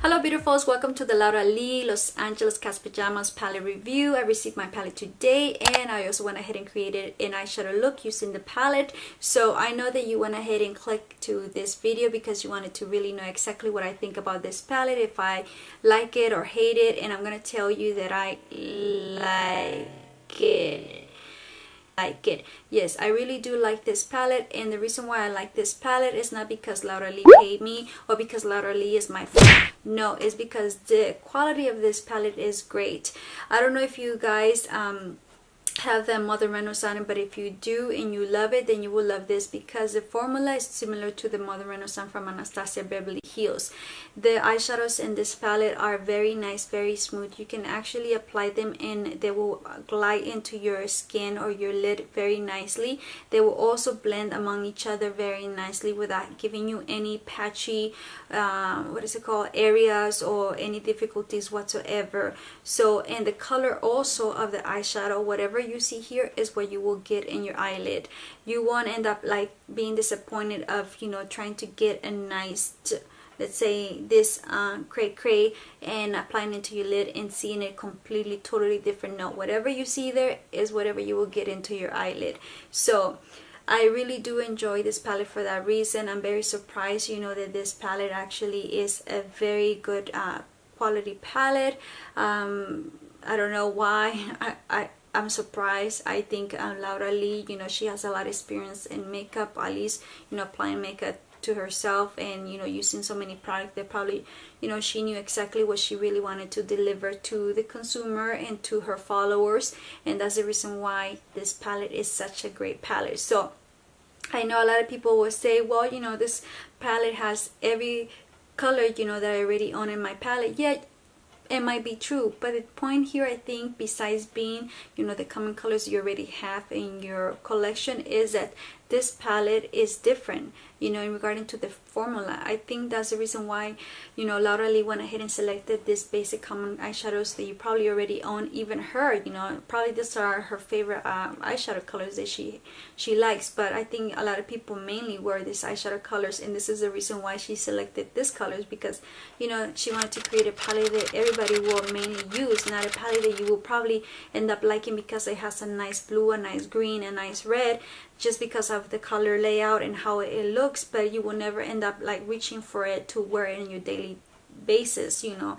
Hello beautifuls, welcome to the Laura Lee Los Angeles Cast Pajamas palette review. I received my palette today and I also went ahead and created an eyeshadow look using the palette. So I know that you went ahead and clicked to this video because you wanted to really know exactly what I think about this palette, if I like it or hate it, and I'm going to tell you that I like it. Yes, I really do like this palette, and the reason why I like this palette is not because Laura Lee paid me or because Laura Lee is my friend. No, it's because the quality of this palette is great. I don't know if you guys have the Mother Renaissance, but if you do and you love it, then you will love this because the formula is similar to the Mother Renaissance from Anastasia Beverly Hills. The eyeshadows in this palette are very nice, very smooth. You can actually apply them and they will glide into your skin or your lid very nicely. They will also blend among each other very nicely without giving you any patchy areas or any difficulties whatsoever. So, and the color also of the eyeshadow, whatever you see here, is what you will get in your eyelid. You won't end up like being disappointed of, you know, trying to get a nice, let's say this cray and applying it to your lid and seeing it completely totally different. No, whatever you see there is whatever you will get into your eyelid. So I really do enjoy this palette for that reason. I'm very surprised, you know, that this palette actually is a very good quality palette. I don't know why I'm surprised. I think Laura Lee, you know, she has a lot of experience in makeup, at least, you know, applying makeup to herself and, you know, using so many products that probably, you know, she knew exactly what she really wanted to deliver to the consumer and to her followers, and that's the reason why this palette is such a great palette. So I know a lot of people will say, well, you know, this palette has every color, you know, that I already own in my palette. Yeah, it might be true, but the point here, I think, besides being, you know, the common colors you already have in your collection, is that this palette is different, you know, in regarding to the formula. I think that's the reason why, you know, Laura Lee went ahead and selected this basic common eyeshadows that you probably already own. Even her, you know, probably these are her favorite eyeshadow colors that she likes, but I think a lot of people mainly wear these eyeshadow colors, and this is the reason why she selected these colors, because, you know, she wanted to create a palette that everybody will mainly use, not a palette that you will probably end up liking because it has a nice blue, a nice green, a nice red, just because of the color layout and how it looks, but you will never end up like reaching for it to wear it in your daily basis, you know,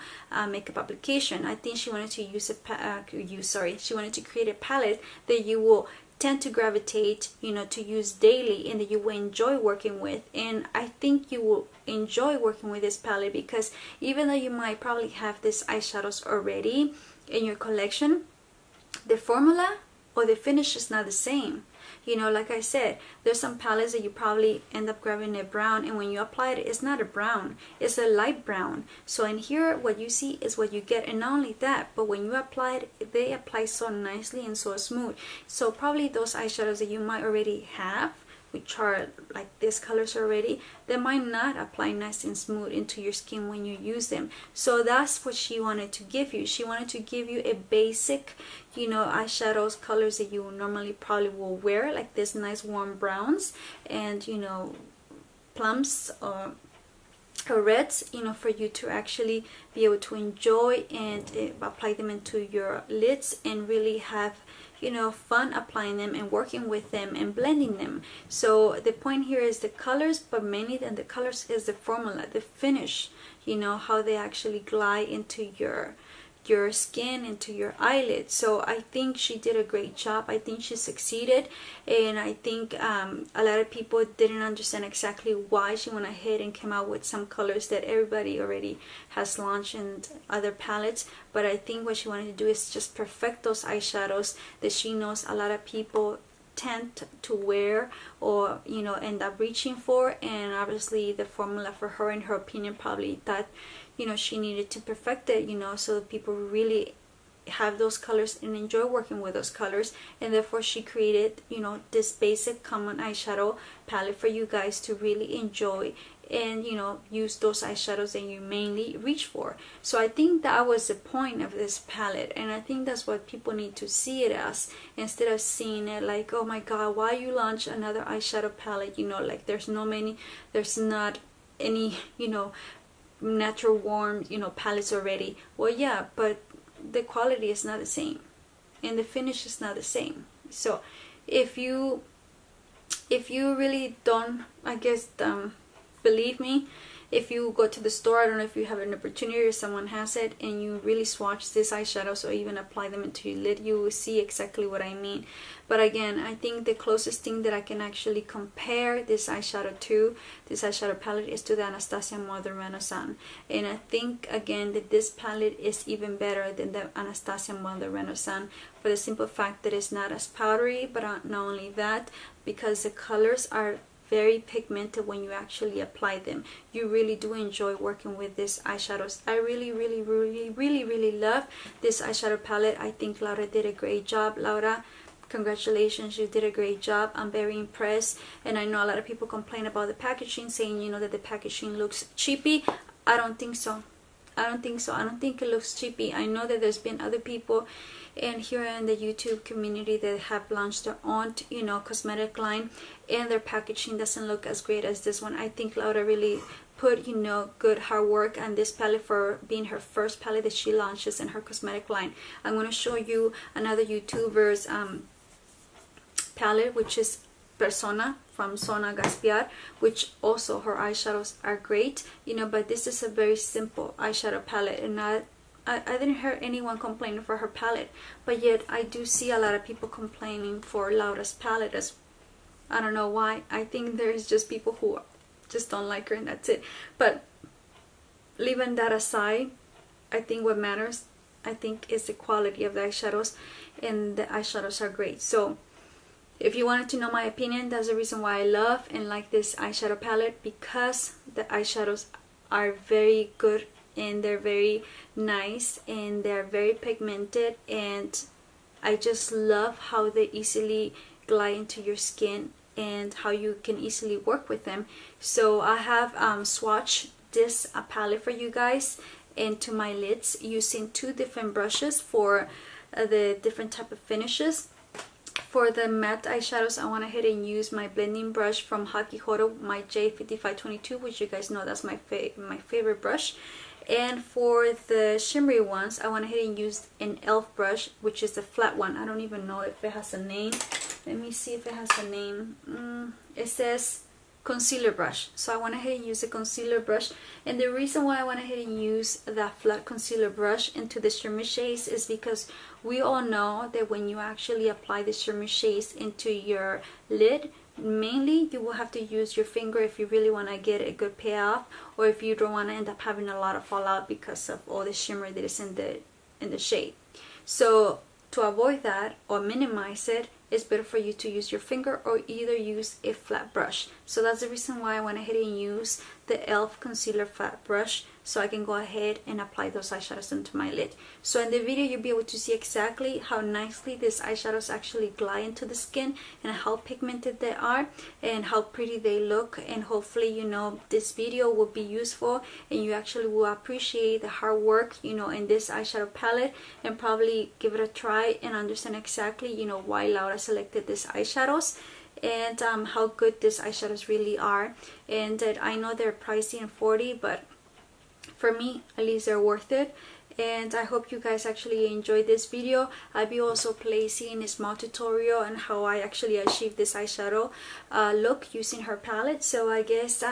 makeup application. I think she wanted to she wanted to create a palette that you will tend to gravitate, you know, to use daily and that you will enjoy working with. And I think you will enjoy working with this palette because even though you might probably have these eyeshadows already in your collection, the formula or the finish is not the same. You know, like I said, there's some palettes that you probably end up grabbing a brown, and when you apply it, it's not a brown, it's a light brown. So in here, what you see is what you get, and not only that, but when you apply it, they apply so nicely and so smooth. So probably those eyeshadows that you might already have, which are like these colors already, they might not apply nice and smooth into your skin when you use them. So that's what she wanted to give you. She wanted to give you a basic, you know, eyeshadows colors that you normally probably will wear, like this nice warm browns and, you know, plums or reds, you know, for you to actually be able to enjoy and apply them into your lids and really have, you know, fun applying them and working with them and blending them. So the point here is the colors, but mainly than the colors is the formula, the finish, you know, how they actually glide into your skin, into your eyelids. So I think she did a great job. I think she succeeded, and I think a lot of people didn't understand exactly why she went ahead and came out with some colors that everybody already has launched in other palettes. But I think what she wanted to do is just perfect those eyeshadows that she knows a lot of people tend to wear or, you know, end up reaching for. And obviously the formula for her, in her opinion, probably thought, you know, she needed to perfect it, you know, so people really have those colors and enjoy working with those colors. And therefore she created, you know, this basic common eyeshadow palette for you guys to really enjoy and, you know, use those eyeshadows that you mainly reach for. So I think that was the point of this palette, and I think that's what people need to see it as, instead of seeing it like, oh my god, why you launch another eyeshadow palette, you know, like there's not any, you know, natural warm, you know, palettes already. Well, yeah, but the quality is not the same and the finish is not the same. So if you really don't, I guess, believe me, if you go to the store, I don't know if you have an opportunity or someone has it, and you really swatch these eyeshadows or even apply them into your lid, you will see exactly what I mean. But again, I think the closest thing that I can actually compare this eyeshadow to, this eyeshadow palette, is to the Anastasia Modern Renaissance. And I think again that this palette is even better than the Anastasia Modern Renaissance, for the simple fact that it's not as powdery, but not only that, because the colors are very pigmented when you actually apply them. You really do enjoy working with these eyeshadows. I really love this eyeshadow palette. I think Laura did a great job. Laura, congratulations, you did a great job. I'm very impressed. And I know a lot of people complain about the packaging, saying, you know, that the packaging looks cheapy. I don't think so. I don't think so. I don't think it looks cheapy. I know that there's been other people and here in the YouTube community that have launched their own, you know, cosmetic line, and their packaging doesn't look as great as this one. I think Laura really put, you know, good hard work on this palette for being her first palette that she launches in her cosmetic line. I'm going to show you another YouTuber's palette, which is Persona from Sona Gaspiar, which also her eyeshadows are great, you know, but this is a very simple eyeshadow palette, and I didn't hear anyone complaining for her palette, but yet I do see a lot of people complaining for Laura's palette. As I don't know why. I think there's just people who just don't like her, and that's it. But leaving that aside, I think what matters, I think, is the quality of the eyeshadows, and the eyeshadows are great. So if you wanted to know my opinion, that's the reason why I love and like this eyeshadow palette, because the eyeshadows are very good and they're very nice and they're very pigmented, and I just love how they easily glide into your skin and how you can easily work with them. So I have swatched this palette for you guys into my lids using two different brushes for the different type of finishes. For the matte eyeshadows, I went ahead and used my blending brush from Hakihoro, my J5522, which you guys know that's my favorite brush. And for the shimmery ones, I went ahead and used an e.l.f. brush, which is the flat one. I don't even know if it has a name. Let me see if it has a name. It says concealer brush. So I went ahead and used a concealer brush. And the reason why I went ahead and used that flat concealer brush into the shimmer shades is because we all know that when you actually apply the shimmer shades into your lid, mainly you will have to use your finger if you really want to get a good payoff, or if you don't want to end up having a lot of fallout because of all the shimmer that is in the shade. So to avoid that or minimize it, it's better for you to use your finger or either use a flat brush. So that's the reason why I went ahead and used the e.l.f. concealer flat brush, so I can go ahead and apply those eyeshadows into my lid. So in the video you'll be able to see exactly how nicely these eyeshadows actually glide into the skin and how pigmented they are and how pretty they look. And hopefully, you know, this video will be useful and you actually will appreciate the hard work, you know, in this eyeshadow palette, and probably give it a try and understand exactly, you know, why Laura selected these eyeshadows and how good these eyeshadows really are. And that I know they're pricey and $40, but for me at least they're worth it. And I hope you guys actually enjoyed this video. I'll be also placing a small tutorial on how I actually achieved this eyeshadow look using her palette. So I guess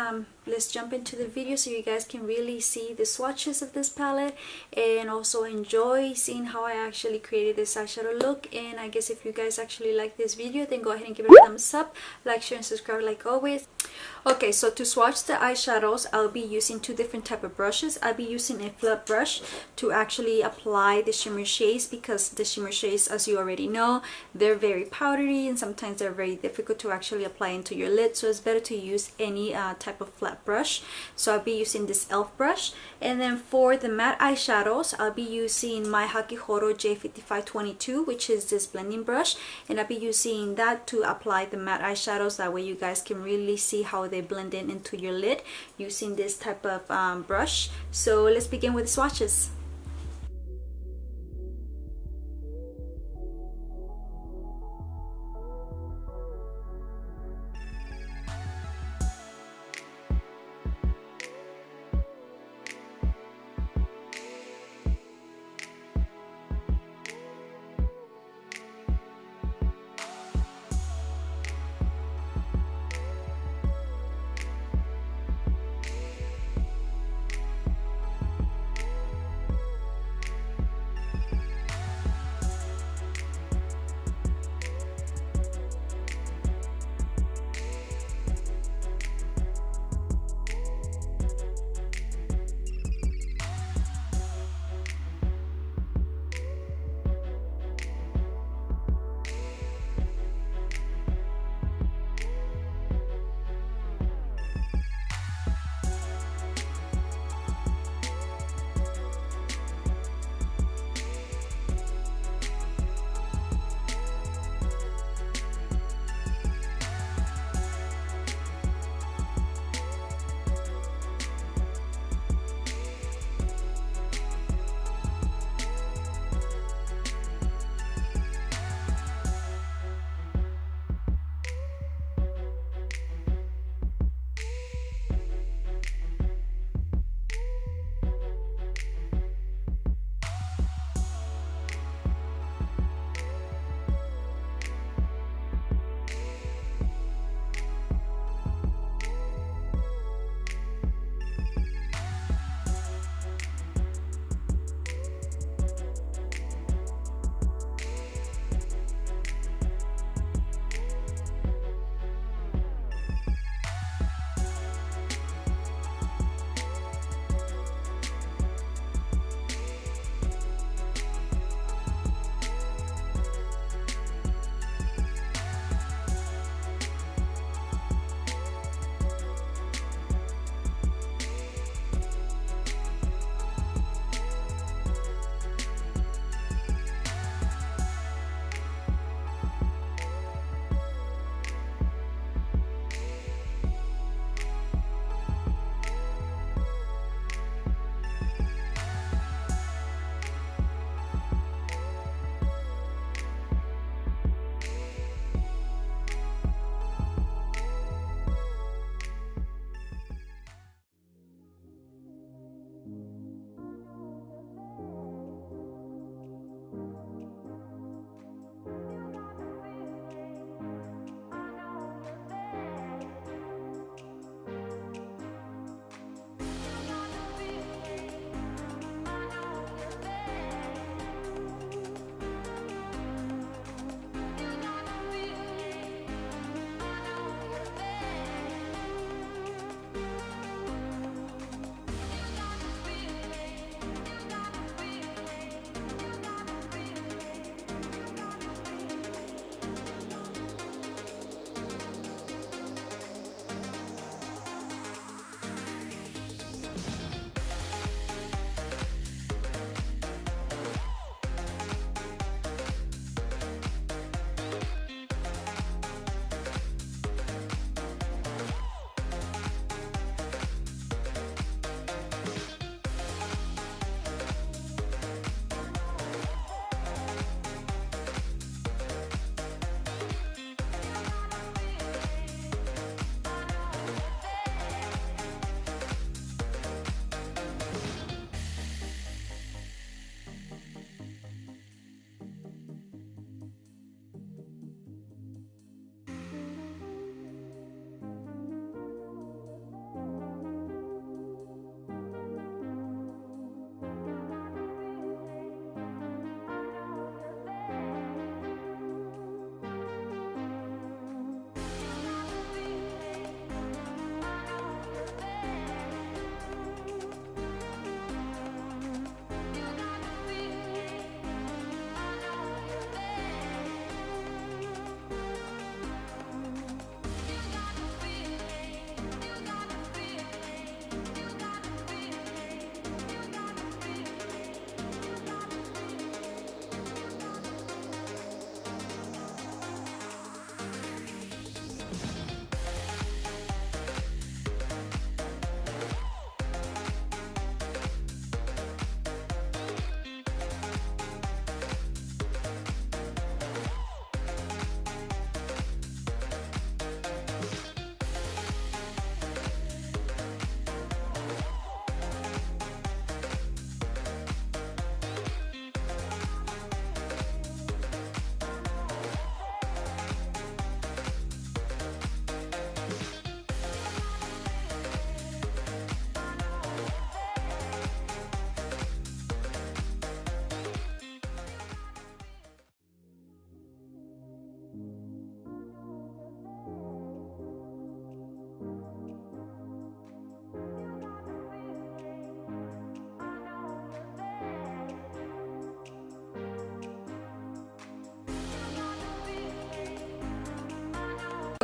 let's jump into the video so you guys can really see the swatches of this palette and also enjoy seeing how I actually created this eyeshadow look. And I guess if you guys actually like this video, then go ahead and give it a thumbs up, like, share, and subscribe like always. Okay, so to swatch the eyeshadows, I'll be using two different type of brushes. I'll be using a flat brush to actually apply the shimmer shades, because the shimmer shades, as you already know, they're very powdery and sometimes they're very difficult to actually apply into your lid. So it's better to use any type of flat brush. So I'll be using this e.l.f. brush. And then for the matte eyeshadows, I'll be using my Hakihoro J5522, which is this blending brush, and I'll be using that to apply the matte eyeshadows. That way you guys can really see how they blend in into your lid using this type of brush. So let's begin with the swatches.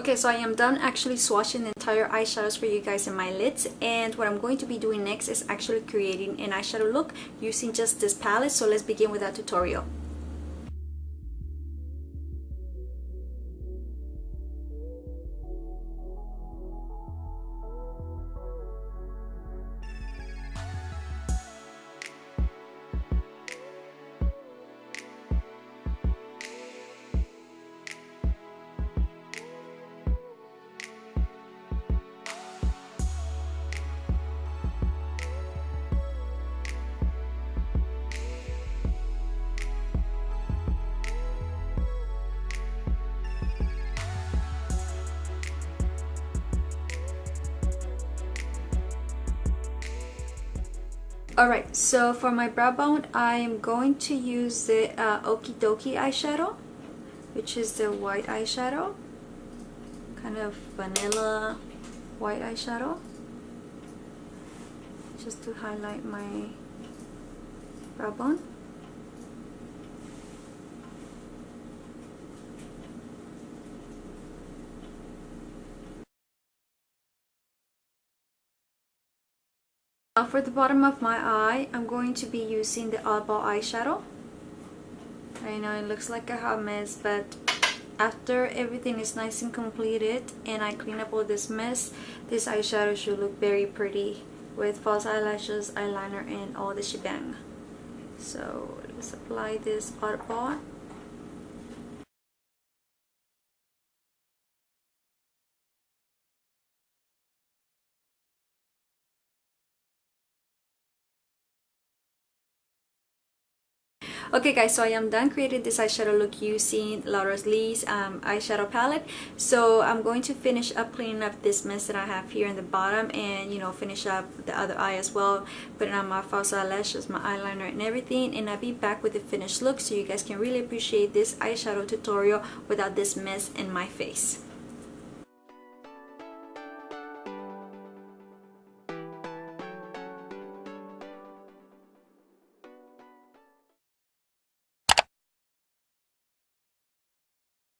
Okay, so I am done actually swatching the entire eyeshadows for you guys in my lids, and what I'm going to be doing next is actually creating an eyeshadow look using just this palette. So let's begin with that tutorial. Alright, so for my brow bone, I am going to use the Okie Dokie eyeshadow, which is the white eyeshadow, kind of vanilla white eyeshadow, just to highlight my brow bone. Now for the bottom of my eye, I'm going to be using the Oddball eyeshadow. I know it looks like a hot mess, but after everything is nice and completed and I clean up all this mess, this eyeshadow should look very pretty with false eyelashes, eyeliner, and all the shebang. So let's apply this Oddball. Okay guys, so I am done creating this eyeshadow look using Laura Lee's eyeshadow palette. So I'm going to finish up cleaning up this mess that I have here in the bottom, and finish up the other eye as well, putting on my false eyelashes, my eyeliner, and everything, and I'll be back with the finished look so you guys can really appreciate this eyeshadow tutorial without this mess in my face.